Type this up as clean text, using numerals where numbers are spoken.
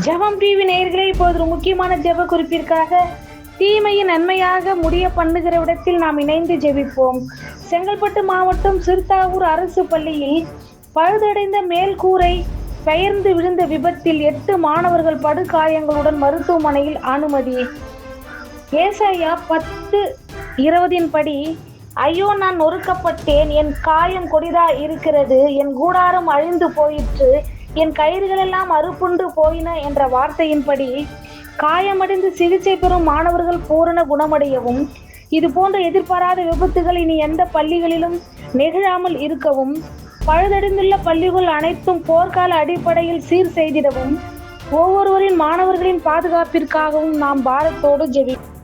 ஜெபம் டிவி நேயர்களே, இப்போது ஒரு முக்கியமான ஜெப குறிப்பிற்காக தீமையை நன்மையாக முடிய பண்ணுகிற இடத்தில் நாம் இணைந்து ஜெபிப்போம். செங்கல்பட்டு மாவட்டம் சிறுத்தாவூர் அரசு பள்ளியில் பழுதடைந்த மேல்கூரை பெயர்ந்து விழுந்த விபத்தில் 8 மாணவர்கள் படுகாயங்களுடன் மருத்துவமனையில் அனுமதி. ஏசாயா 10:20 படி, ஐயோ, நான் நொறுக்கப்பட்டேன், என் காயம் கொடிதா இருக்கிறது, என் கூடாரம் அழிந்து போயிற்று, என் கயிறுகளெல்லாம் அறுப்புண்டு போயின என்ற வார்த்தையின்படி காயமடைந்து சிகிச்சை பெறும் மாணவர்கள் பூரண குணமடையவும், இது போன்ற எதிர்பாராத விபத்துகள் இனி எந்த பள்ளிகளிலும் நிகழாமல் இருக்கவும், பழுதடைந்துள்ள பள்ளிகள் அனைத்தும் போர்க்கால அடிப்படையில் சீர் செய்திடவும், ஒவ்வொருவரின் மாணவர்களின் பாதுகாப்பிற்காகவும் நாம் பாரத்தோடு ஜெபிப்போம்.